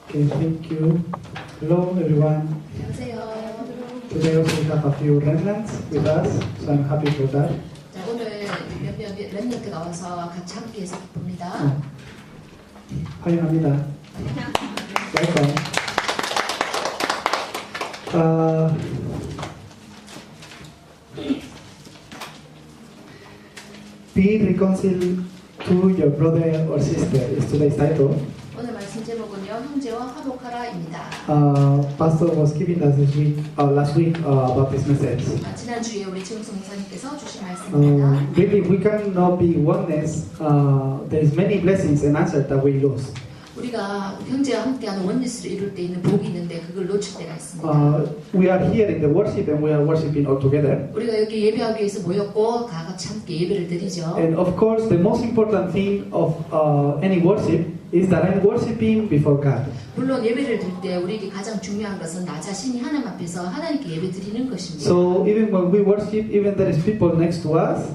Okay, thank you. Hello, everyone. Today also we have a few remnants with us, so I'm happy for that. 자, 오늘 몇몇 랩런트가 와서 같이 함께해서 기쁩니다. 환영합니다. Welcome. Be reconciled to your brother or sister is today's title. 오늘 말씀 제목은요, 형제와 화목하라입니다. Pastor was giving us this week, last week about this message. 지난주에 우리 최웅성 목사님께서 주신 말씀입니다. Really, we cannot be oneness. There is many blessings and answers that we lose. 우리가 형제와 함께하는 원리스를 이룰 때 있는 복이 있는데 그걸 놓칠 때가 있습니다. We are here in the worship and we are worshiping all together. 우리가 여기 예배하기 위해서 모였고 다 같이 함께 예배를 드리죠. And of course, the most important thing of any worship is that I'm worshiping before God. 물론 예배를 드릴 때 우리에게 가장 중요한 것은 나 자신이 하나님 앞에서 하나님께 예배 드리는 것입니다. So even when we worship, even there is people next to us,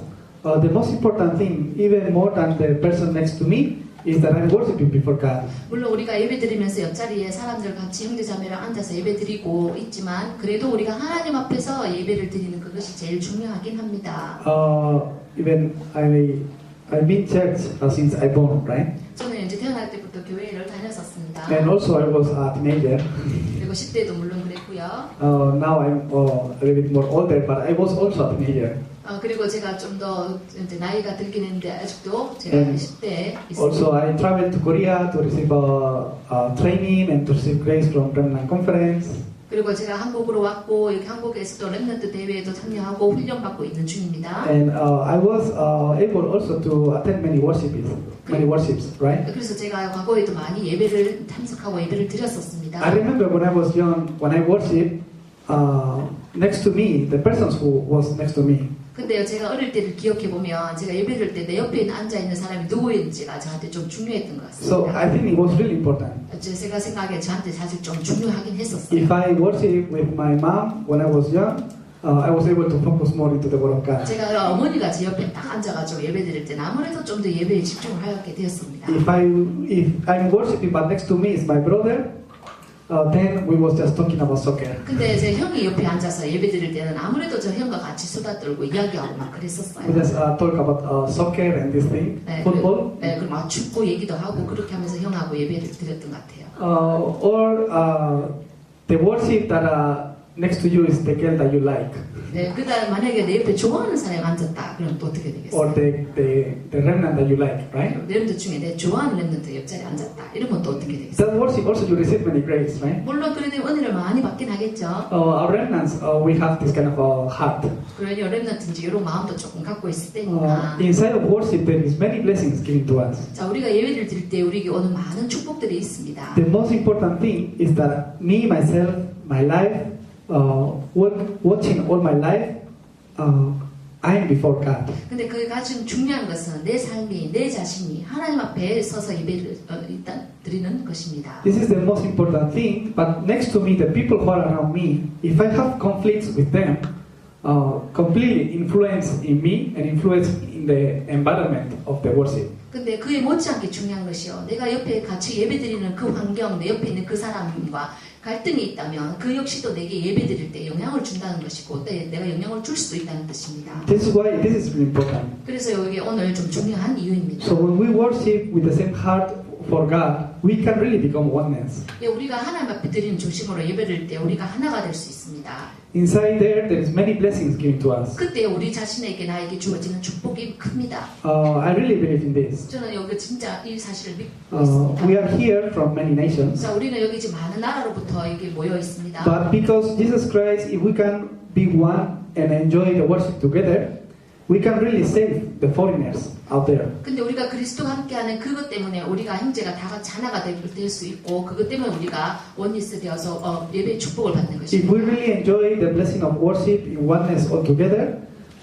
the most important thing, even more than the person next to me, is that I'm worshiping before God. 물론 우리가 예배 드리면서 옆자리에 사람들 같이 형제자매랑 앉아서 예배 드리고 있지만 그래도 우리가 하나님 앞에서 예배를 드리는 그것이 제일 중요하긴 합니다. Even I've been church since I born, right? 저는 이제 태어날 때부터 교회를 다녔었습니다. And also I was a teenager. 그리고 10대도 물론 그랬고요. Now I'm a little bit more older, but I was also a teenager. 그리고 제가 좀 더 이제 나이가 들긴 했는데 아직도 제가 10대에 있습니다. Also I traveled to Korea to receive training and to receive grace from Remnant Conference. 그리고 제가 한국으로 왔고 여기 한국에서도 랩런트 대회에도 참여하고 훈련받고 있는 중입니다. And I was able also to attend many worships, right? 그래서 제가 과거에도 많이 예배를 참석하고 예배를 드렸었습니다. I remember when I was young, when I worshiped, next to me, the persons who was next to me. 근데요, 제가 어릴 때를 기억해 보면 제가 예배를 때 내 옆에 앉아 있는 사람이 누구인지가 저한테 좀 중요했던 것 같습니다. So I think it was really important. 제가 생각에 저한테 사실 좀 중요하긴 했었어요. If I worshiped with my mom when I was young, I was able to focus more into the Word of God. 제가 어머니가 제 옆에 딱 앉아가지고 예배 드릴 때는 아무래도 좀 더 예배에 집중을 하게 되었습니다. If I'm worshiping, but next to me is my brother, then we was just talking about soccer. 근데 제 형이 옆에 앉아서 예배 드릴 때는 아무래도 저 형과 같이 수다 떨고 이야기하고 막 그랬었어요. We just talk about soccer and this thing, football. 그리고 막 축구 얘기도 하고 그렇게 하면서 형하고 예배를 드렸던 것 같아요. Or the worship that next to you is the girl that you like. 네, 그다음 만약에 내 옆에 좋아하는 사람이 앉았다, 그럼 또 어떻게 되겠어요? Or the remnant that you like, right? 랩런트 중에 내 좋아하는 랩런트 옆자리에 앉았다, 이러면 또 어떻게 되겠어요? That worship also you receive many grace, right? 물론 그래도 은혜를 많이 받긴 하겠죠. Our remnants, we have this kind of heart. 그러니 랩런트인지 이런 마음도 조금 갖고 있을 때니까. Inside of worship, there is many blessings given to us. 자, 우리가 예배를 드릴 때 우리에게 오는 많은 축복들이 있습니다. The most important thing is that me, myself, my life, watching all my life, I am before God. 근데 그게 가장 중요한 것은 내 삶이, 내 자신이 하나님 앞에 서서 예배를 일단 드리는 것입니다. This is the most important thing. But next to me, the people who are around me, if I have conflicts with them, completely influence in me and influence in the environment of the worship. 근데 그에 못지않게 중요한 것이요. 내가 옆에 같이 예배드리는 그 환경, 내 옆에 있는 그 사람과 갈등이 있다면 그 역시도 내게 예배드릴 때 영향을 준다는 것이고 내가 영향을 줄 수도 있다는 뜻입니다. This is why this is really important. 그래서 여기 오늘 좀 중요한 이유입니다. So when we worship with the same heart for God, we can really become oneness. 우리가 하나님 앞에 드리는 중심으로 예배드릴 때 우리가 하나가 될 수 있습니다. Inside there is many blessings given to us. 그때 우리 자신에게 나에게 주어지는 축복이 큽니다. I really believe in this. 저는 여기 진짜 이 사실을 믿고 있습니다. We are here from many nations. 자, 우리는 여기 지금 많은 나라로부터 여기 모여 있습니다. But because Jesus Christ, if we can be one and enjoy the worship together, we can really save the foreigners out there. 근데 우리가 그리스도와 함께하는 그것 때문에 우리가 형제가 다 같이 하나가 될 수 있고 그것 때문에 우리가 원리스 되어서 예배의 축복을 받는 If 것입니다. we really enjoy the blessing of worship in oneness all together,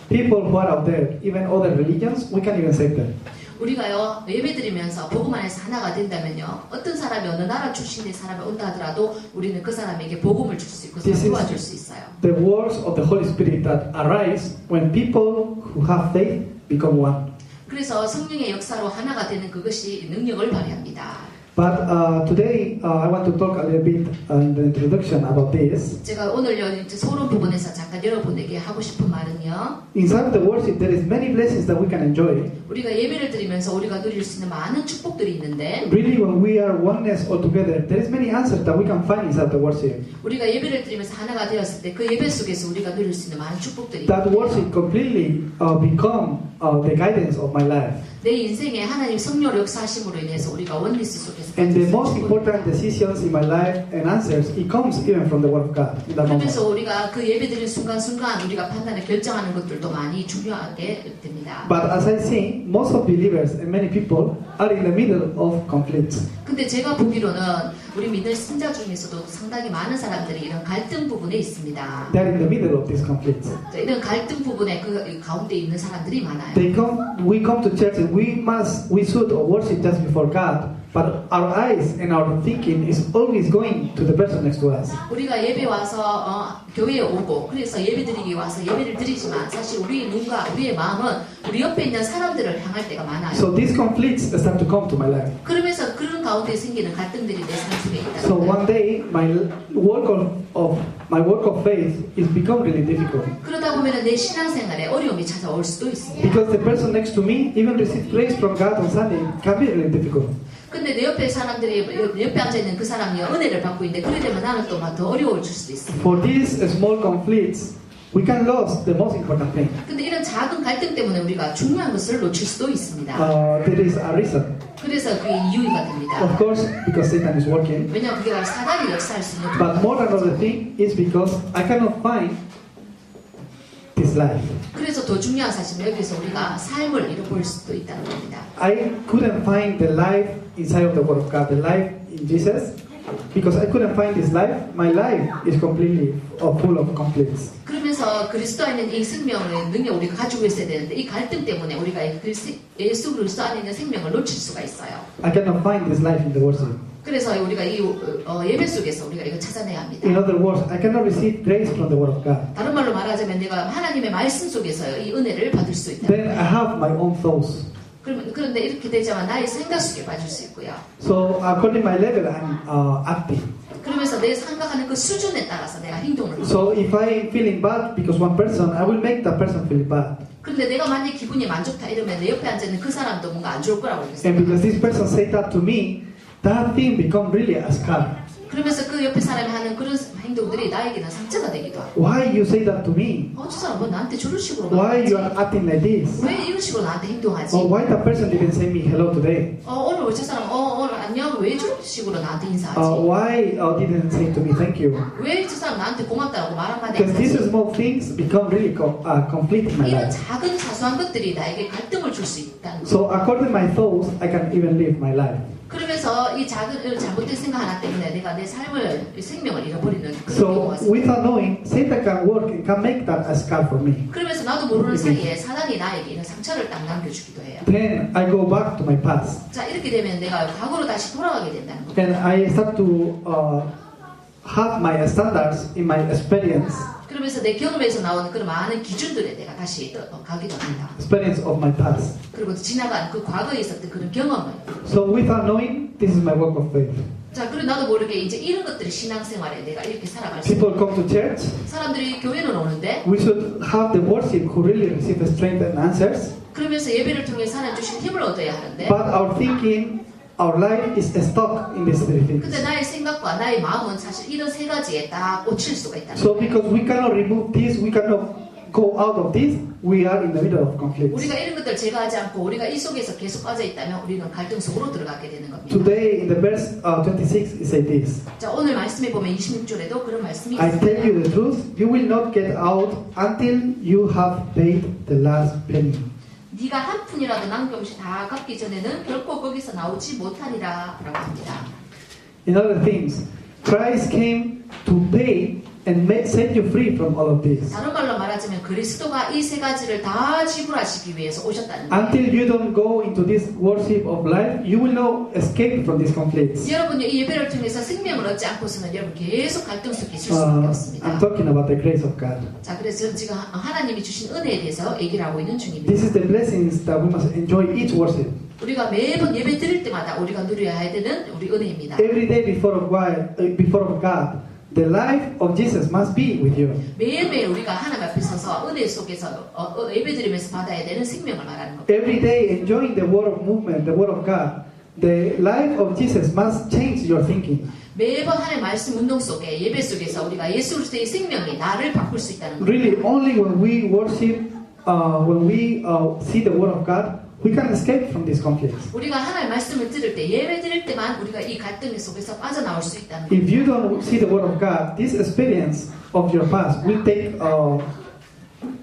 people who are out there, even other religions, we can even save them. 우리가요 예배드리면서 복음 안에서 하나가 된다면요 어떤 사람이 어느 나라 출신의 사람이 온다 하더라도 우리는 그 사람에게 복음을 줄 수 있고 도와줄 수 있어요. The works of the Holy Spirit that arise when people who have faith become one. 그래서 성령의 역사로 하나가 되는 그것이 능력을 발휘합니다. But today I want to talk a little bit in the introduction about this. 제가 오늘 이제 소론 부분에서 잠깐 여러분에게 하고 싶은 말은요. Inside the worship, there is many blessings that we can enjoy. 우리가 예배를 드리면서 우리가 누릴 수 있는 많은 축복들이 있는데 Really, when we are oneness all together, there is many answers that we can find inside the worship. 우리가 예배를 드리면서 하나가 되었을 때 그 예배 속에서 우리가 누릴 수 있는 많은 축복들이 That 있거든요. worship completely become the guidance of my life. 내 인생에 하나님 성령 역사하심으로 인해서 우리가 원리스 속에서 And the 가질 수 most 있는 important decisions in my life and answers, it comes even from the Word of God. In that moment. 그래서 우리가 그 예배 드리는 순간순간 우리가 판단을 결정하는 것들도 많이 중요하게 됩니다. But as I see, most of believers and many people are in the middle of conflicts. 근데 제가 보기로는 우리 믿는 신자 중에서도 상당히 많은 사람들이 이런 갈등 부분에 있습니다. They are in the middle of these conflicts. 이런 갈등 부분에 그 가운데 있는 사람들이 많아요. We come to church and we should worship just before God. But our eyes and our thinking is always going to the person next to us. 우리가 예배 와서 교회에 오고 그래서 예배드리기 와서 예배를 드리지만 사실 우리 눈과 우리의 마음은 우리 옆에 있는 사람들을 향할 때가 많아요. So these conflicts start to come to my life. 그러면서 그런 가운데 생기는 갈등들이 내 삶 속에 있다. So one day my work of faith is become really difficult. 그러다 보면 내 신앙생활에 어려움이 찾아올 수도 있습니다. Because the person next to me even receive grace from God on Sunday can be really difficult. 근데 내 옆에 사람들이 내 옆에 앉아 있는 그 사람이 은혜를 받고 있는데 그래 되면 나는 또 막 더 어려울 수도 있습니다. For these small conflicts, we can lose the most important thing. 근데 이런 작은 갈등 때문에 우리가 중요한 것을 놓칠 수도 있습니다. There is a reason. 그래서 그게 이유가 됩니다. Of course, because Satan is working. 왜냐하면 그게 바로 사단이 역사할 수 있는 But more another thing is because I cannot find this life. 그래서 더 중요한 사실은 여기서 우리가 삶을 잃어버릴 수도 있다는 겁니다. I couldn't find the life inside of the Word of God, the life in Jesus. Because I couldn't find this life, my life is completely full of conflicts. 그러면서 그리스도 안에 있는 이 생명의 능력 우리가 가지고 있어야 되는데 이 갈등 때문에 우리가 예수 그리스도 안에 있는 생명을 놓칠 수가 있어요. I cannot find this life in the worship. 그래서 우리가 이 예배 속에서 우리가 이거 찾아내야 합니다. In other words, I cannot receive grace from the Word of God. 다른 말로 말하자면 내가 하나님의 말씀 속에서 이 은혜를 받을 수 있다. Then I have my own thoughts. 그런데 이렇게 되자면 나의 생각 속에 빠질 수 있고요. So according to my level, I'm acting. 그러면서 내 생각하는 그 수준에 따라서 내가 행동을 하고. So if I'm feeling bad because one person, I will make that person feel bad. 그런데 내가 만약 기분이 만족다 이러면 내 옆에 앉아 있는 그 사람도 뭔가 안 좋을 거라고 And 생각해요. because this person said that to me, that thing become really a scar. 그러면서 그 옆에 사람이 하는 그런 행동들이 나에게는 상처가 되기도 하고. Why you say that to me? 저 사람 뭐 나한테 저런 식으로 Why 말하지? you are acting like this? 왜 이런 식으로 나한테 행동하지? Or why that person didn't say me hello today? 오늘 저 사람 오늘 안녕 왜 저런 식으로 나한테 인사하지? Why didn't say to me thank you? 왜 저 사람 나한테 고맙다고 말 한마디 Because 안 these 하지? small things become really conflict in my 이런 life. 작은 사소한 것들이 나에게 갈등을 줄 수 있다는 거예요. So according to my thoughts, I can even live my life. 그러면서 이 작은 잘못된 생각 하나 때문에 내가 내 삶을 생명을 잃어버리는 그런 So 경우가 있어요. without knowing, Satan can work and can make that a scar for me. 그러면서 나도 모르는 사이에 사단이 나에게 이런 상처를 딱 남겨주기도 해요. Then I go back to my past. 자 이렇게 되면 내가 과거로 다시 돌아가게 된다는 거예요. And I start to have my standards in my experience 그러면서 내 경험에서 나오는 그런 많은 기준들에 내가 다시 가기도 합니다. experience of my past. 그리고 지나간 그 과거에 있었던 그런 경험을. So without knowing, this is my work of faith. 자, 그리고 나도 모르게 이제 이런 것들이 신앙생활에 내가 이렇게 살아갈 수 People 있는. come to church. 사람들이 교회는 오는데 We should have the worship who really receive strength and answers. 그러면서 예배를 통해 하나님 주신 힘을 얻어야 하는데 But our thinking, our life is stuck in these three things. 근데 나의 생각과 나의 마음은 사실 이런 세 가지에 딱 꽂힐 수가 있다. So because we cannot remove this, we cannot go out of this, we are in the middle of conflict. 우리가 이런 것들 제거하지 않고 우리가 이 속에서 계속 빠져 있다면 우리는 갈등 속으로 들어가게 되는 겁니다. Today in the verse 26 it says this. 자, 오늘 말씀에 보면 26절에도 그런 말씀이 I 있습니다. tell you the truth, you will not get out until you have paid the last penny. 네가 한 푼이라도 남김없이 다 갚기 전에는 결코 거기서 나오지 못하리라 라고 합니다. In other things, Christ came to pay and set you free from all of this. 다른 말로 말하자면 그리스도가 이 세 가지를 다 지불하시기 위해서 오셨다는 거예요. Until you don't go into this worship of life, you will not escape from these conflicts. 여러분이 이 예배를 통해서 생명을 얻지 않고서는 여러분 계속 갈등 속에 있을 수밖에 없습니다. I'm talking about the grace of God. 자, 그래서 지금 하나님이 주신 은혜에 대해서 얘기를 하고 있는 중입니다. This is the blessings that we must enjoy each worship. 우리가 매번 예배 드릴 때마다 우리가 누려야 되는 우리 은혜입니다. Every day before God, the life of Jesus must be with you. 매일매일 우리가 하나님 앞에 서서 은혜 속에서 예배 드리면서 받아야 되는 생명을 말하는 겁니다. Every day enjoying the word of movement, the word of God, the life of Jesus must change your thinking. 매번 하나님 말씀 운동 속에 예배 속에서 우리가 예수 그리스도의 생명이 나를 바꿀 수 있다는 겁니다. Really, only when we worship, when we see the word of God, we can escape from these conflicts. 우리가 하나님 말씀을 들을 때 예배 드릴 때만 우리가 이 갈등 속에서 빠져나올 수 있다는 If 겁니다. you don't see the word of God, this experience of your past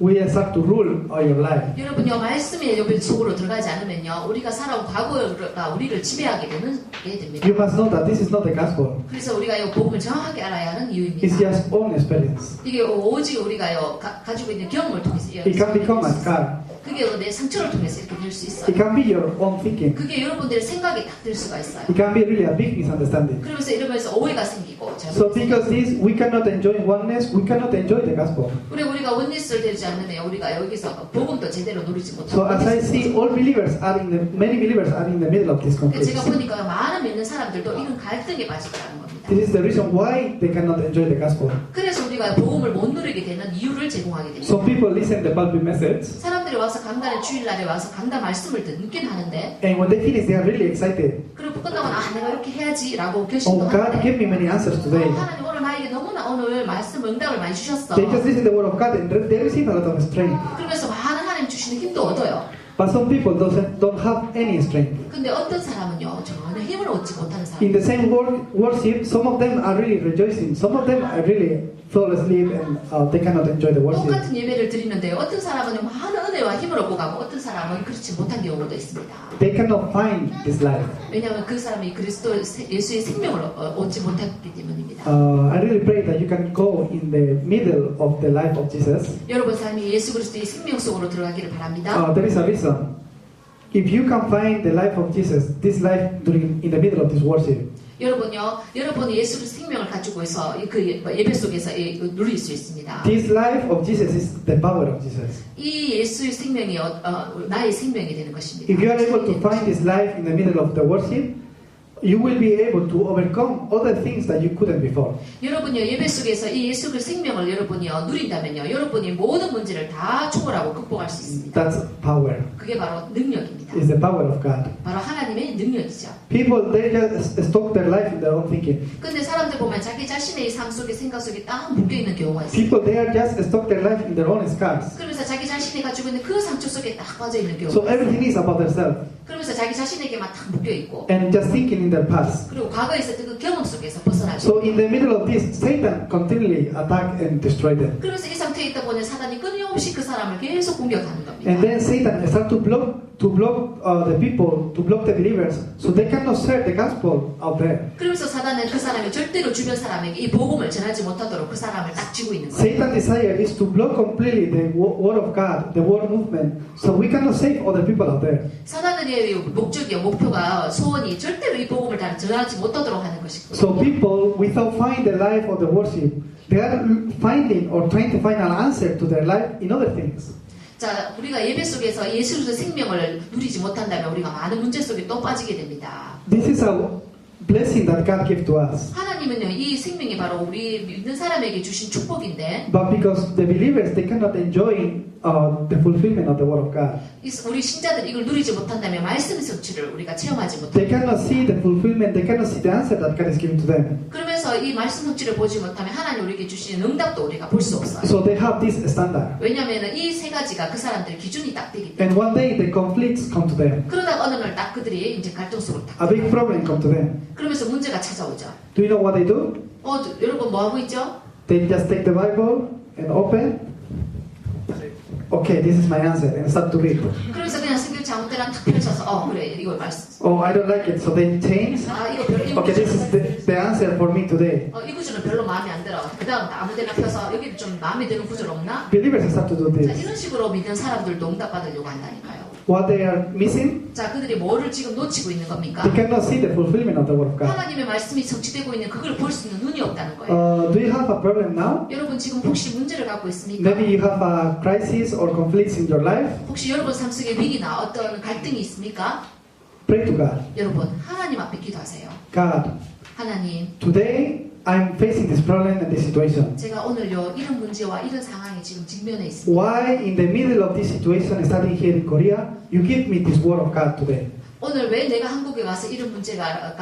will start to rule your life. 여러분요, 말씀의 예배 속으로 들어가지 않으면요, 우리가 살아온 과거가 우리를 지배하게 됩니다. You must know that this is not the gospel. 그래서 우리가 이 복음을 정확하게 알아야 하는 이유입니다. It's just own experience. 이게 오직 우리가요 가지고 있는 경험을 통해서 It can become a scar. 그게 내 상처를 통해서 이렇게 될 수 It 있어요. can be your own thinking. 그게 여러분들의 생각에 딱 들 수가 있어요. It can be really a big misunderstanding. 그러면서 이러면서 오해가 생기고 So because this, we cannot enjoy oneness, we cannot enjoy the gospel. 우리가 원리스를 되지 않으면 우리가 여기서 복음도 제대로 누리지 So as I see, 못하고 all believers are many believers are in the middle of this conflict. 제가 보니까 많은 믿는 사람들도 이런 갈등에 빠졌다는 겁니다. This is the reason why they cannot enjoy the gospel. 그래서 우리가 복음을 못 누리게 되는 이유를 제공하게 됩니다. Some people listen the pulpit message, 사람들이 와서 강단에 주일날에 와서 강단 말씀을 듣긴 하는데 and when they finish, they are really excited. 그리고 끝나고 내가 이렇게 해야지라고 Oh, 결심도 God 하는데 gave me many answers today. 하나님 오늘 나에게 너무나 오늘 말씀 응답을 많이 주셨어. They just listen the word of God and they receive a lot of strength. 그러면서 많은 하나님 주시는 힘도 얻어요. But some people don't have any strength. 근데 어떤 사람은요 전혀 힘을 얻지 못하는 사람. In the same worship, some of them are really rejoicing. Some of them are really fall asleep and they cannot enjoy the worship. 똑같은 예배를 드리는데 어떤 사람은 많은 은혜와 힘을 얻고 가고 어떤 사람은 그렇지 못한 경우도 있습니다. They cannot find this life. 왜냐하면 그 사람이 그리스도 예수의 생명을 얻지 못했기 때문입니다. I really pray that you can go in the middle of the life of Jesus. 여러분 삶이 예수 그리스도의 생명 속으로 들어가기를 바랍니다. There is a reason. If you can find the life of Jesus, this life in the middle of this worship, 여러분이 예수 그리스도 생명을 가지고 있어 그 예배 속에서 누릴 수 있습니다. this life of Jesus is the power of Jesus. 이 예수의 생명이 나의 생명이 되는 것입니다. If you are able to find this life in the middle of the worship, you will be able to overcome other things that you couldn't before. 여러분요 예배 속에서 이 예수 그리스도 생명을 여러분이요 누린다면요 여러분이 모든 문제를 다 초월하고 극복할 수 있습니다. That's power. 그게 바로 능력입니다. It's the power of God. 바로 하나님의 능력이죠. People, they just stop their life in their own thinking. 근데 사람들 보면 자기 자신의 삶 속에 생각 속에 딱 묶여 있는 경우가 있어요. People, they are just stop their life in their own scars. 그러면서 자기 자신이 가지고 있는 그 상처 속에 딱 빠져 있는 경우가 So 있어요. everything is about themselves 그러면서 자기 자신에게만 딱 묶여 있고 and just thinking in their past. 그리고 과거에 있었던 그 경험 속에서 벗어나고 So in the middle of this, Satan continually attack and destroy them. 그러면서 이 상태에 있다 보니 사단이 끊임없이 그 사람을 계속 공격하는 겁니다. And then Satan start to block the people, to block the believers, so they cannot share the gospel out there. 그러면서 사단은 그 사람이 절대로 주변 사람에게 이 복음을 전하지 못하도록 그 사람을 딱 쥐고 있는 거예요. Satan's desire is to block completely the word of God, the word movement, so we cannot save other people out there. 사단의 목적이요, 목표가 소원이 절대로 이 복음을 다 전하지 못하도록 하는 것이고. So people, without finding the life of the worship, they are finding or trying to find an answer to their life in other things. 자, 우리가 예배 속에서 예수 그리스도의 생명을 누리지 못한다면 우리가 많은 문제 속에 또 빠지게 됩니다. This is a blessing that God gave to us. 하나님은요, 이 생명이 바로 우리 믿는 사람에게 주신 축복인데, But because the believers, they cannot enjoy the fulfillment of the word of God. 우리 신자들이 이걸 누리지 못한다면 말씀의 성취를 우리가 체험하지 They 못합니다. cannot see the fulfillment, they cannot see the answer that God is giving to them. 그러면서 이 말씀 성취를 보지 못하면 하나님 우리에게 주시는 응답도 우리가 볼 수 없어요. So they have this standard. 왜냐하면 이 세 가지가 그 사람들 기준이 딱 되기 때문에. And one day the conflicts come to them. 그러다가 어느 날 딱 그들이 이제 갈등 속으로 딱. A big problem come to them. 그러면서 문제가 찾아오죠. Do you know what they do? 여러분 뭐 하고 있죠? They just take the Bible and open. Okay, this is my answer, and start to read. 그러면서 그냥 성경 잘못대로 탁 탁 펼쳐서 그래 이거 말씀. Oh, I don't like it. So they change. 이거 별로 이 Okay, this is the answer for me today. 이 구절은 별로 마음에 안 들어. 그 다음 아무데나 펴서 여기 좀 마음에 드는 구절 없나? Believers start to do 자, this. 이런 식으로 믿는 사람들도 응답받으려고 한다니까요. What they are missing, 자, 그들이 뭐를 지금 놓치고 있는 겁니까? they cannot see the fulfillment of the word of God. 하나님의 말씀이 성취되고 있는 그걸 볼 수 있는 눈이 없다는 거예요. Do you have a problem now? 여러분 지금 혹시 문제를 갖고 있습니까? Maybe you have a crisis or conflicts in your life. 혹시 여러분 삶 속에 위기나 어떤 갈등이 있습니까? Pray to God. 여러분 하나님 앞에 기도하세요. God, 하나님, today I'm facing this problem and this situation. 제가 오늘요 이런 문제와 이런 상황이 지금 직면해 있습니다. Why in the middle of this situation, starting here in Korea, you give me this word of God today? 오늘 왜 내가 한국에 와서 이런 문제가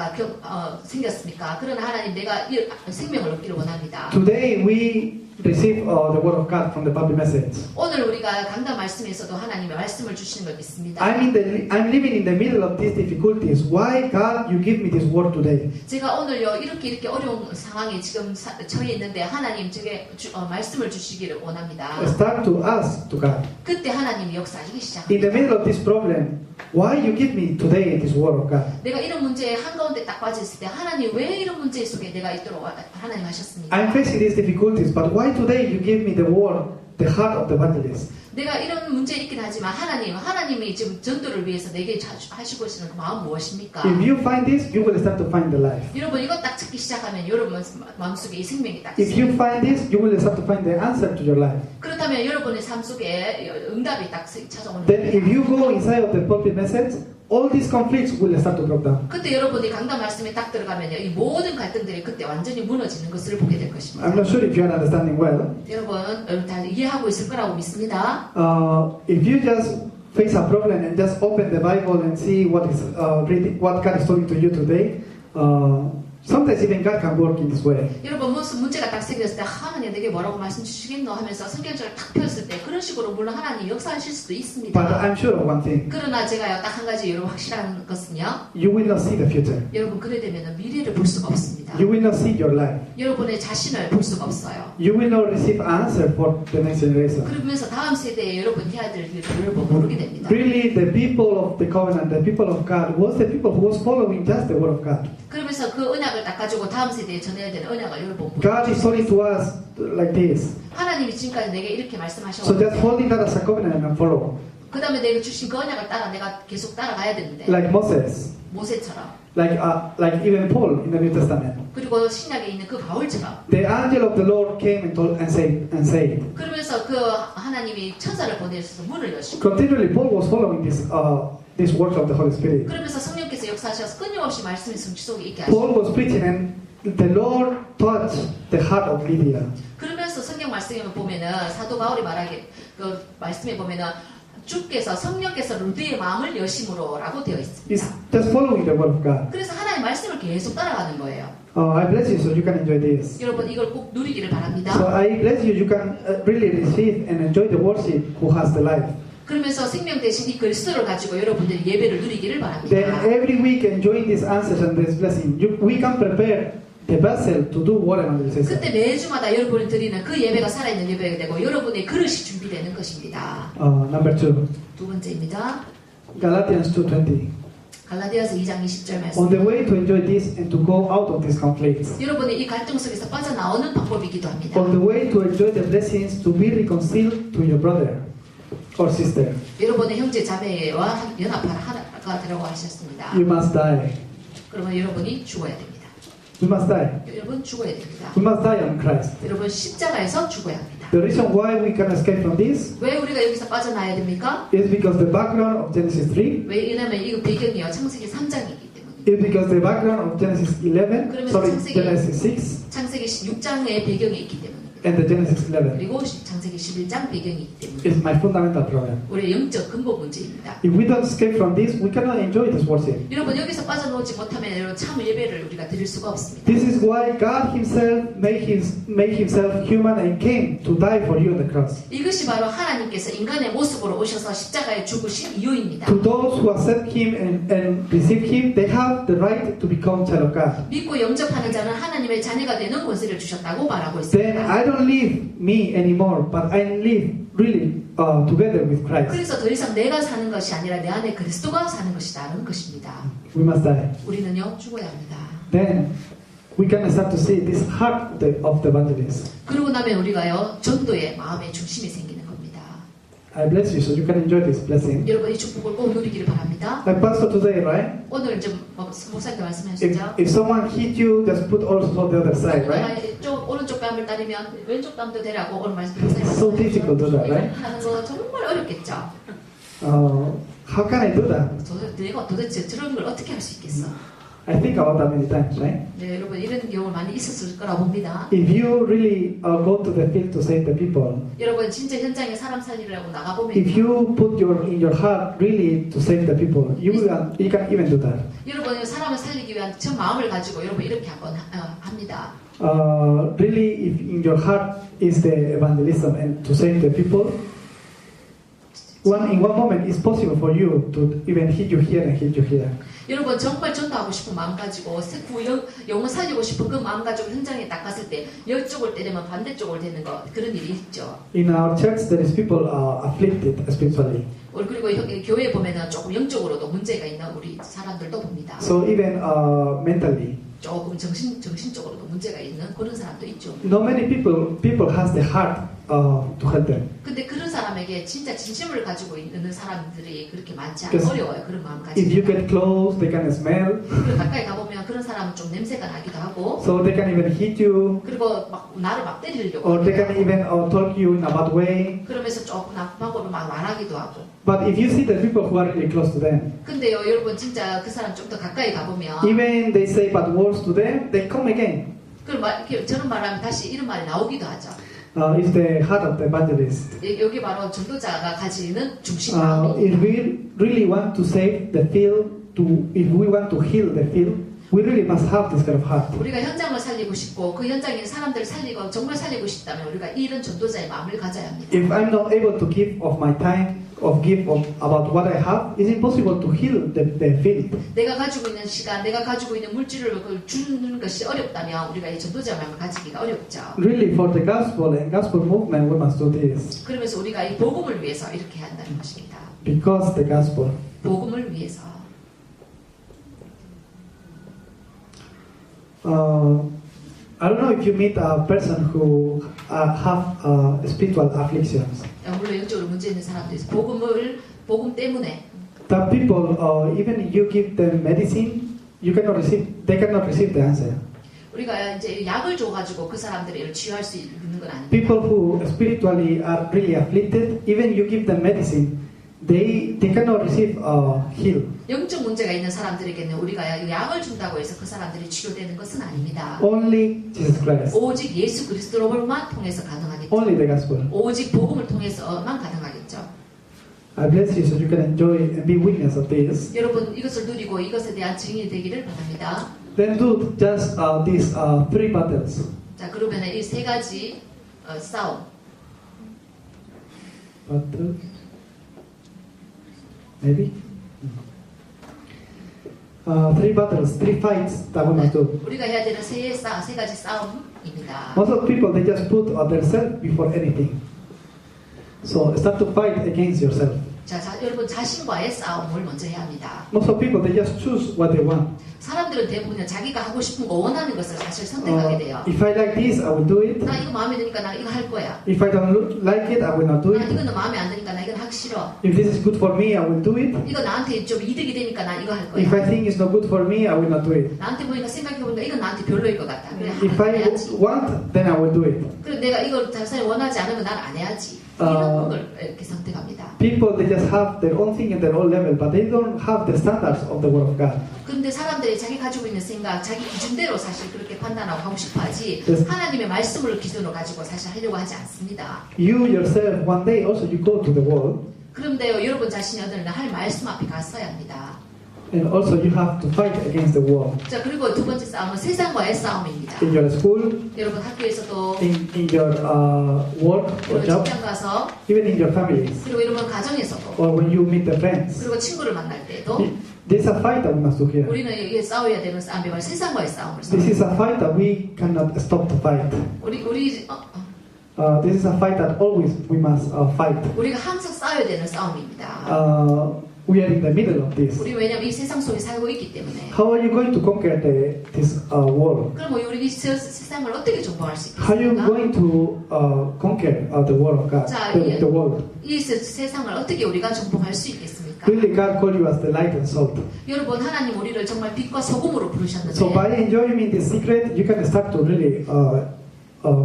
생겼습니까? 그러나 하나님 내가 생명을 얻기를 원합니다. Today we receive the word of God from the public message. 오늘 우리가 강단 말씀에서도 하나님의 말씀을 주시는 걸 믿습니다. I'm living in the middle of these difficulties. Why God you give me this word today? 제가 오늘요 이렇게 어려운 상황에 지금 처해 있는데 하나님 제게 말씀을 주시기를 원합니다. Start to ask to God. 그때 하나님이 역사하기 In 시작합니다. the middle of this problem, why you give me today this word of God? 내가 이런 문제에 한가운데 딱 빠졌을 때 하나님 왜 이런 문제 속에 내가 있도록 하나님 하셨습니까? I'm facing these difficulties, but why today you give me the word, the heart of the evangelist? 내가 이런 문제 있긴 하지만 하나님이 지금 전도를 위해서 내게 하시고 계시는 그 마음 무엇입니까? If you find this, you will start to find the life. 여러분 이거 딱 찾기 시작하면 여러분 마음속에 이 생명이 딱 If you 있습니다. find this, you will start to find the answer to your life. 그렇다면 여러분의 삶 속에 응답이 딱 찾아오는 Then if 거예요. you go inside of the pulpit message, all these conflicts will start to break down. 그때 여러분이 강단 말씀에 딱 들어가면요 이 모든 갈등들이 그때 완전히 무너지는 것을 보게 될 것입니다. I'm not sure if you are understanding well. 여러분 다 이해하고 있을 거라고 믿습니다. If you just face a problem and just open the Bible and see what God is talking to you today, sometimes even God can work in this way. 여러분 무슨 문제가 딱 생겼을 때 하나님 내게 뭐라고 말씀 주시겠노 하면서 성경책을 탁 폈을 때 그런 식으로 물론 하나님 역사하실 수도 But 있습니다. I'm sure of one thing. 그러나 제가요 딱 한 가지 여러분 확실한 것은요 You will not see the future. 여러분 그래 되면 미래를 볼 수가 없습니다. You will not see your life. 여러분의 자신을 볼 수가 없어요. You will not receive answer for the next generation. 그러면서 다음 세대에 여러분 해야 될 일을 여러분 모르게 됩니다. Really, the people of the covenant, the people of God, was the people who was following just the word of God. 그러면서 그 언약을 딱 가지고 다음 세대에 전해야 되는 언약을 여러분 God is talking to us like this. 하나님이 지금까지 내게 이렇게 So 말씀하셨고 just holding that as a covenant and follow. 그 다음에 내가 주신 그 언약을 따라 내가 계속 따라가야 되는데 Like Moses, 모세처럼 like even Paul in the New Testament. 그리고 신약에 있는 그 바울처럼 The angel of the Lord came and told and said. 그러면서 그 하나님이 천사를 보내셔서 문을 여시고 Continually, Paul was following this work of the Holy Spirit. 그러면서 성령께서 역사하셔서 끊임없이 말씀의 성취 속에 있게 Paul 하시고 was preaching, and the Lord touched the heart of Lydia. 그러면서 성경 말씀에 보면은 사도 바울이 말하기 그 말씀에 보면은 주께서 성령께서 루드의 마음을 여심으로라고 되어 있습니다. It's just following the word of God. 그래서 하나님 말씀을 계속 따라가는 거예요. I bless you so you can enjoy this. 여러분 이걸 꼭 누리기를 바랍니다. So I bless you can really receive and enjoy the worship who has the life. 그러면서 생명 대신 이 그리스도를 가지고 여러분들이 예배를 누리기를 바랍니다. Then every week enjoying these answers and this blessing, we can prepare the vessel to do what evangelism. 그때 매주마다 여러분이 드리는 그 예배가 살아있는 예배가 되고 여러분의 그릇이 준비되는 것입니다. Number 2, 두 번째입니다. Galatians 2:20. 갈라디아서 2장 20절 말씀. On the way to enjoy this and to go out of these conflicts. 여러분이 이 갈등 속에서 빠져나오는 방법이기도 합니다. On the way to enjoy the blessings to be reconciled to your brother or sister. 여러분의 형제 자매와 연합하라가 되라고 하셨습니다. You must die. 그러면 여러분이 죽어야 됩니다. We must die. 여러분 죽어야 됩니다. We must die on Christ. 여러분 십자가에서 죽어야 합니다. The reason why we can escape from this 왜 우리가 여기서 빠져나야 됩니까? is because the background of Genesis 3 왜냐면 이거 배경이요 창세기 3장이기 때문에. is because the background of Genesis 11, sorry, Genesis 6 창세기 6장의 배경이 있기 때문에. and the Genesis 11 그리고 창세기 11장 배경이기 때문에. is my fundamental problem. 우리의 영적 근본 문제입니다. If we don't escape from this, we cannot enjoy this worship. 여러분 여기서 빠져나오지 못하면 여러분 참 예배를 우리가 드릴 수가 없습니다. This is why God Himself made Himself human and came to die for you on the cross. 이것이 바로 하나님께서 인간의 모습으로 오셔서 십자가에 죽으신 이유입니다. To those who accept Him and receive Him, they have the right to become child of God. 믿고 영접하는 자는 하나님의 자녀가 되는 권세를 주셨다고 말하고 Then 있습니다. I don't live me anymore, but I live really together with Christ. 그래서 더 이상 내가 사는 것이 아니라 내 안에 그리스도가 사는 것이라는 것입니다. We must die. 우리는요 죽어야 합니다. Then we can start to see this heart of the evangelist. 그러고 나면 우리가요 전도의 마음의 중심이 생기는 겁니다. I bless you so you can enjoy this blessing. 여러분 이 축복을 꼭 누리기를 바랍니다. Like Pastor today, right? 오늘 좀 목사님께 말씀하시죠. If someone hit you, just put also the other side, right? 쪽 오른쪽 뺨을 따르면 왼쪽 뺨도 대라고 오늘 So difficult to do that, right? 하는 거 정말 어렵겠죠. How can I do that? 내가 도대체 저런 걸 어떻게 할 수 있겠어? I think about that many times, right? 네, 여러분 이런 경우 많이 있었을 거라 봅니다. If you really go to the field to save the people, 여러분 진짜 현장에 사람 살리려고 나가 보면 if you put in your heart really to save the people, you can even do that. 여러분 사람을 살리기 위한 저 마음을 가지고 여러분 이렇게 한번 합니다. Really, if in your heart is the evangelism and to save the people, in one moment it's possible for you to even hit you here and hit you here. 여러분 정말 전도하고 싶은 마음 가지고 영혼 살리고 싶은 그 마음 가지고 현장에 딱 갔을 때 이쪽을 때리면 반대쪽을 되는 거 그런 일이 있죠. In our church, there is people afflicted spiritually. 그리고 교회에 보면은 조금 영적으로도 문제가 있는 우리 사람들도 봅니다. So even mentally. 조금 정신적으로도 문제가 있는 그런 사람도 있죠. Not many people has the heart to help them. 근데 그런 사람에게 진짜 진심을 가지고 있는 사람들이 그렇게 많지 Because 어려워요. 그런 마음 가지고. If you get close, they can smell. 그리고 가까이 가보면 그런 사람은 좀 냄새가 나기도 하고. So they can even hit you. 그리고 막 나를 막 때리려고. Or they can even talk you in a bad way. 그러면서 조금 나쁘고 막 말하기도 하고. But if you see the people who are really close to them, 근데요, 여러분 진짜 그 사람 좀 더 가까이 가보면. even they say bad words to them, they come again. 그럼 저런 말하면 다시 이런 말이 나오기도 하죠. It's the heart of the evangelist. 여기 바로 전도자가 가지는 중심 마음이. If we really want to save the field, if we want to heal the field, we really must have this kind of heart. 우리가 현장을 살리고 싶고 그 현장에 있는 사람들을 살리고 정말 살리고 싶다면 우리가 이런 전도자의 마음을 가져야 합니다. If I'm not able to give of my time, about what I have, it's impossible to heal the field. 내가 가지고 있는 시간, 내가 가지고 있는 물질을 주는 것이 어렵다면 우리가 이 전도자 마음을 가지기가 어렵죠. Really, for the gospel and gospel movement, we must do this. 그러면서 우리가 이 복음을 위해서 이렇게 한다는 것입니다. Because the gospel. 복음을 위해서. I don't know if you meet a person who have spiritual afflictions. 물론 영적으로 문제 있는 사람도 있어. 복음 때문에. The people, even you give them medicine, they cannot receive the answer. 우리가 이제 약을 줘가지고 그 사람들을 치유할 수 있는 건 아닙니다. People who spiritually are really afflicted, even you give them medicine, they cannot receive heal. 영적 문제가 있는 사람들에게는 우리가 약을 준다고 해서 그 사람들이 치료되는 것은 아닙니다. Only Jesus Christ. 오직 예수 그리스도로만 통해서 가능하겠죠. Only the gospel. 오직 복음을 통해서만 가능하겠죠. I bless you so you can enjoy and be witness of this. 여러분 이것을 누리고 이것에 대한 증인이 되기를 바랍니다. Then do just these three battles. 자 그러면 이 세 가지 싸움. Battle. Maybe. Three battles, three fights that we must do. 우리가 해야 되는 세 가지 싸움입니다. Most of people they just put themselves before anything. So start to fight against yourself. 자, 여러분 자신과의 싸움을 먼저 해야 합니다. Most of people they just choose what they want. 사람들은 대부분 자기가 하고 싶은 거 원하는 것을 사실 선택하게 돼요. If I like this, I will do it. 나 이거 마음에 드니까 나 이거 할 거야. If I don't like it, I will not do 나 it. 이거는 마음에 안 드니까 나 이건 하기 싫어. If this is good for me, I will do it. 이거 나한테 좀 이득이 되니까 나 이거 할 거야. If I think it's not good for me, I will not do it. 나한테 보니까 생각해보니까 이건 나한테 별로일 것 같다. 그래 If 안 I 해야지. want, then I will do it. 그리고 내가 이걸 자신이 원하지 않으면 난 안 해야지. 이런 걸 이렇게 선택합니다. People they just have their own thing at their own level, but they don't have the standards of the Word of God. 그런데 사람들이 자기 가지고 있는 생각, 자기 기준대로 사실 그렇게 판단하고 하고 싶어하지 Yes. 하나님의 말씀을 기준으로 가지고 사실 하려고 하지 않습니다. You yourself, one day also you go to the world, 그런데요, 여러분 자신이 어느 날 할 말씀 앞에 갔어야 합니다. and also you have to fight against the world. 자, 그리고 두 번째 싸움은 세상과의 싸움입니다. In your school, 여러분 학교에서도 in your work or 그리고 job, 직장 가서 even in your families, 그리고 여러분 가정에서도 or when you meet the friends. 그리고 친구를 만날 때도 This is a fight that we must do here. 우리는 이게 싸워야 되는 싸움이 바로 세상과의 싸움을 This is 싸워. a fight that we cannot stop to fight. 우리 This is a fight that always we must fight. 우리가 항상 싸워야 되는 싸움입니다. We are in the middle of this. 우리 왜냐면 이 세상 속에 살고 있기 때문에. How are you going to conquer this world? 그럼 우리 이 세상을 어떻게 정복할 수 How are you 있겠습니까? going to conquer the world of God? 자, The world. 이 세상을 어떻게 우리가 정복할 수 있겠습니까? Really, God called you as the light and salt. 여러분, 하나님 우리를 정말 빛과 소금으로 부르셨는데. So by enjoying this secret, you can start to really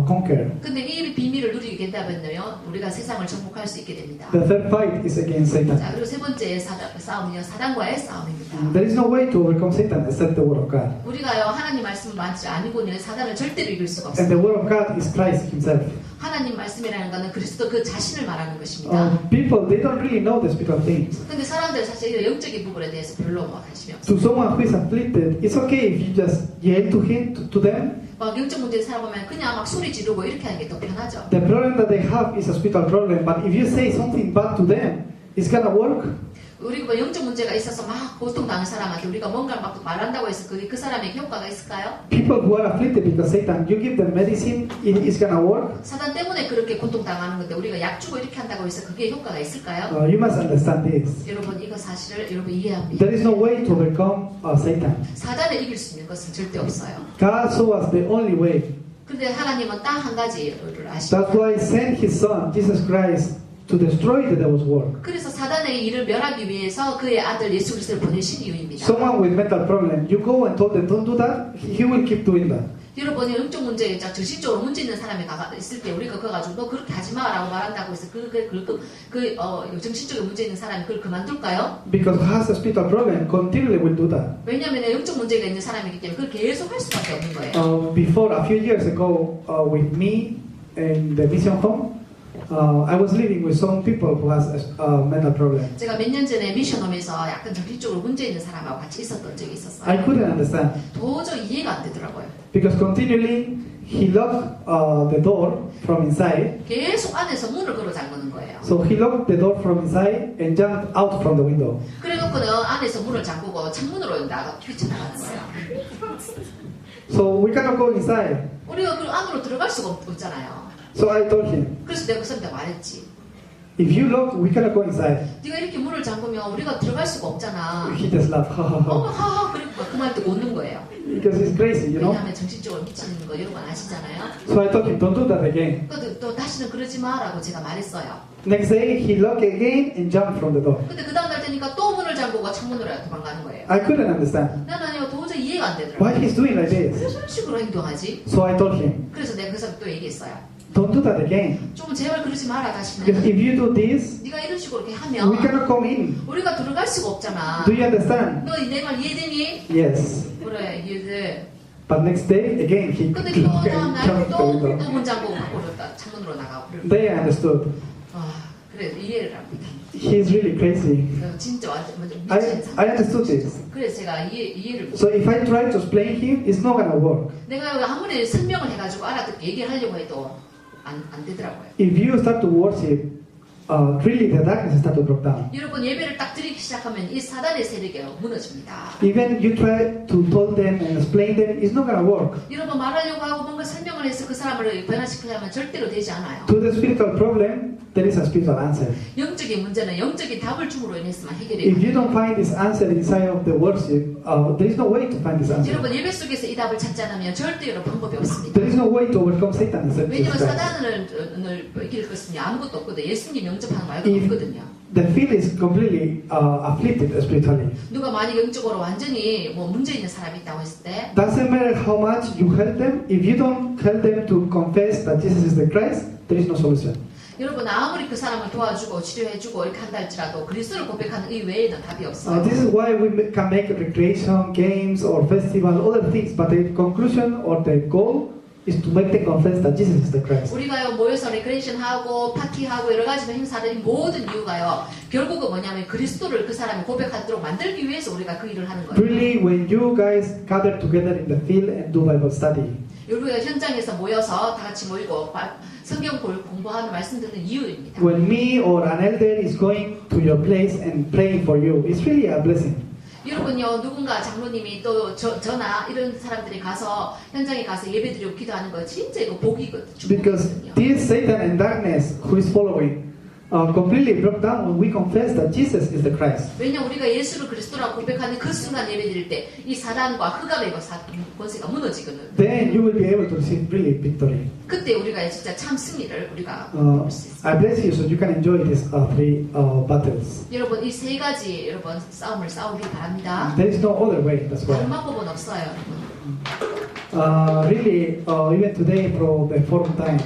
conquer. 근데 이 비밀을 누리게 된다면요, 우리가 세상을 정복할 수 있게 됩니다. The third fight is against Satan. 자, 그리고 세 번째 싸움은요, 사단과의 싸움입니다. There is no way to overcome Satan except the word of God. 우리가요, 하나님 말씀을 만지 아니고는 사단을 절대로 이길 수가 And the 없습니다. word of God is Christ Himself. 하나님 말씀이라는 것은 그리스도 그 자신을 말하는 것입니다. People, they don't really know the spiritual things. 근데 사람들 사실 이 영적인 부분에 대해서 별로 뭐 관심이 To 없어요. someone who is afflicted, it's okay if you just yell to him, to them. 막 영적 문제를 살아보면 그냥 막 소리 지르고 이렇게 하는 게 더 편하죠. The problem that they have is a spiritual problem, but if you say something bad to them, it's gonna work. 우리가 뭐 영적 문제가 있어서 막 고통당한 사람한테 우리가 뭔가를 막 말한다고 해서 그 사람에게 효과가 있을까요? People who are afflicted because Satan, you give them medicine, it's gonna work. 사단 때문에 그렇게 고통당하는 건데 우리가 약 주고 이렇게 한다고 해서 그게 효과가 있을까요? You must understand this. 여러분 이거 사실을 여러분 이해합니다. There is no way to overcome Satan. 사단을 이길 수 있는 것은 절대 없어요. God saw us the only way. 근데 하나님은 딱 한 가지를 That's 아십니다. why He sent His Son, Jesus Christ, to destroy the devil's work. 그래서 사단의 일을 멸하기 위해서 그의 아들 예수 그리스도를 보내신 이유입니다. Someone with mental problem, you go and told them don't do that, he will keep doing that. 여러분이 영적 문제에 정신적으로 문제 있는 사람이 있을 때 우리가 그거 가지고 너 그렇게 하지 마라고 말한다고 해서 정신적인 문제 있는 사람이 그걸 그만둘까요? Because who has a spiritual problem continually will do that. 왜냐하면 영적 문제가 있는 사람이기 때문에 그걸 계속 할 수밖에 없는 거예요. Before, a few years ago, with me in the mission home, I was living with some people who has a mental problem. 제가 몇 년 전에 미션홈에서 약간 정신적으로 문제 있는 사람하고 같이 있었던 적이 있었어요. I couldn't understand 도저히 이해가 안 되더라고요. because continually he locked the door from inside. 계속 안에서 문을 걸어 잠그는 거예요. So he locked the door from inside and jumped out from the window. 그래놓고는 안에서 문을 잠그고 창문으로 뛰쳐나가는 거예요. So we cannot go inside. 우리가 그 안으로 들어갈 수가 없잖아요. So I told him, 그래서 내가 그 사람한테 말했지. if you lock, we cannot go inside. 네가 이렇게 문을 잠그면 우리가 들어갈 수가 없잖아. He just laughed, ha ha ha. 하하 그리고 그 말 듣고 웃는 거예요. Because he's crazy, you know. 왜냐하면 정신적으로 미치는 거 여러분 아시잖아요. So I told him, don't do that again. 또 다시는 그러지 마라고 제가 말했어요. Next day, he locked again and jumped from the door. 근데 그 다음 날 되니까 또 문을 잠그고 창문으로 도망가는 거예요. I couldn't understand 나는 이거 도저히 이해가 안 why 되더라고요. he's doing like 왜 this. 저런 식으로 행동하지? So I told him, 그래서 내가 그 사람 또 얘기했어요. don't do that again. 좀 제발 그러지 마라 Because 다시는. if you do this, 네가 이런 식으로 이렇게 we 하면 cannot come in. 우리가 들어갈 수가 없잖아. Do you understand? 너 내 말 이해되니? Yes. 그래 이해돼. But next day, again, he 근데 jumped 또 다음 날 the window. 또문 잠그고 밖으로 창문으로 나가고. They understood. 그래 이해를 합니다. He's really crazy. 진짜 완전 미친 I understood this. 그래서 제가 이해를 못. So if I try to explain him, it's not gonna work. 내가 아무리 설명을 해가지고 알아듣게 얘기를 하려고 해도 안 되더라고요. If you start to worship, really the darkness start to drop down. 여러분 예배를 딱 드리기 시작하면 이 사단의 세력이 무너집니다. Even you try to tell them and explain them, it's not gonna work. 여러분 말하려고 하고 뭔가 설명을 해서 그 사람을 변화시키려면 절대로 되지 않아요. To the spiritual problem, there is a spiritual answer. 영적인 문제는 영적인 답을 줌으로 인해서만 해결이 If you 돼요. don't find this answer inside of the worship, there is no way to find this answer. 여러분 예배 속에서 이 답을 찾지 않으면 절대 여러분 방법이 없습니다. There is no way to overcome Satan except 왜냐면 Jesus Christ. 사단을 이길 것은 아무것도 없거든요. 예수님 영접하는 말고 If 없거든요. the field is completely afflicted spiritually, 누가 만약 영적으로 완전히 뭐 문제 있는 사람이 있다고 했을 때 doesn't matter how much you help them, if you don't help them to confess that Jesus is the Christ, there is no solution. 여러분 아무리 그 사람을 도와주고 치료해주고 이렇게 한다 할지라도 그리스도를 고백하는 이 외에는 답이 없어요. This is why we can make recreation, games, or festival, other things, but the conclusion or the goal is to make them confess that Jesus is the Christ. 우리가요 모여서 레크레이션 하고 파티하고 여러 가지 행사들이 모든 이유가요 결국은 뭐냐면 그리스도를 그 사람이 고백하도록 만들기 위해서 우리가 그 일을 하는 거예요. Really, when you guys gather together in the field and do Bible study, 우리가 현장에서 모여서 다 같이 모이고 성경 공부하는 말씀 듣는 이유입니다. when me or an elder is going to your place and praying for you, it's really a blessing. 여러분요, 누군가 장로님이 또 저나 이런 사람들이 가서 현장에 가서 예배드리고 기도하는 거 진짜 이거 복이거든요. Because this Satan and darkness who is following completely broke down when we confess that Jesus is the Christ. 왜냐 우리가 예수를 그리스도라고 고백하는 그 순간 예배드릴 때 이 사단과 흑암의 권세가 무너지거든. Then you will be able to receive really victory. 그때 우리가 진짜 참 승리를 우리가 볼 수 있어요. I bless you so you can enjoy these three battles. 여러분 이 세 가지 여러분 싸움을 싸우기 바랍니다. There is no other way. That's 다른 why. 방법은 없어요. Really, even today for the forum time,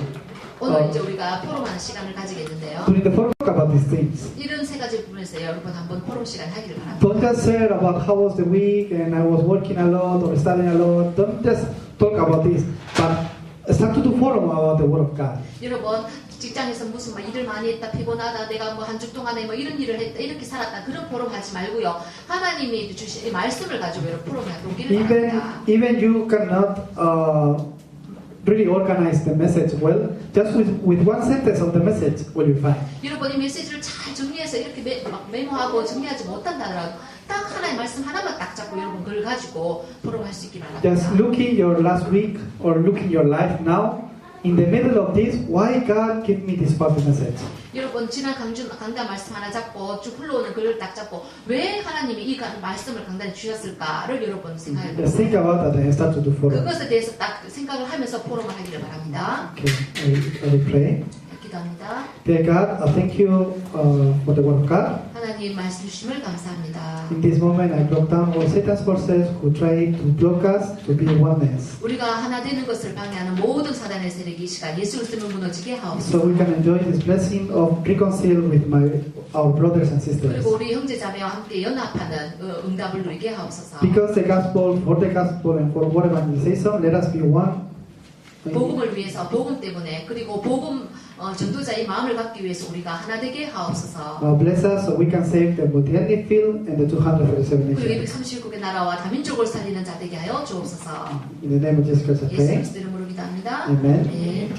오늘 이제 우리가 포럼하는 시간을 가지겠는데요. during the forum talk about these things. 이런 세 가지 부분에서 여러분 한번 포럼 시간 하기를 바랍니다. Don't just share about how was the week and I was working a lot or studying a lot. Don't just talk about this, but start to do forum about the Word of God. 여러분 직장에서 무슨 막 일을 많이 했다 피곤하다 내가 뭐 한 주 동안에 뭐 이런 일을 했다 이렇게 살았다 그런 포럼 하지 말고요. 하나님이 주신 이 말씀을 가지고 여러분 포럼을 하기를 바랍니다. Even you cannot really organize the message well. Just with one sentence of the message will be fine. 여러분 이 메시지를 잘 정리해서 이렇게 막 메모하고 정리하지 못한다 하더라도 딱 하나의 말씀 하나만 딱 잡고 여러분 그걸 가지고 포럼할 수 있기 바랍니다. Just looking your last week or looking your life now. In the middle of this, why God give me this perfect message? 여러분 지난 강단 말씀 하나 잡고 쭉 흘러오는 글을 딱 잡고 왜 하나님이 이 말씀을 강단에 주셨을까를 여러분 생각해 Just think about that and start to do forum. 그것에 대해서 딱 생각을 하면서 포럼을 하기를 바랍니다. Okay, I will pray. 기도합니다. Dear God, thank you for the word of God. 하나님 말씀 주심을 감사합니다. In this moment, I broke down all Satan's forces who try to block us to be oneness, 우리가 하나 되는 것을 방해하는 모든 사단의 세력이 이 시간 예수 그리스도를 무너지게 so 하옵소서. we can enjoy this blessing of reconcile with our brothers and sisters. 그리고 우리 형제자매와 함께 연합하는 응답을 누리게 하옵소서. Because the gospel, for the gospel, and for what evangelization, let us be one. 복음을 위해서 복음 때문에 그리고 복음 전도자의 마음을 갖기 위해서 우리가 하나 되게 하옵소서. Bless us so we can save the Botiani field and the 237 그리고 nations. 239국의 나라와 다민족을 살리는 자 되게 하여 주옵소서. In the name of Jesus Christ, I 예수 pray. 그리스도 이름으로 기도합니다. Amen. 네.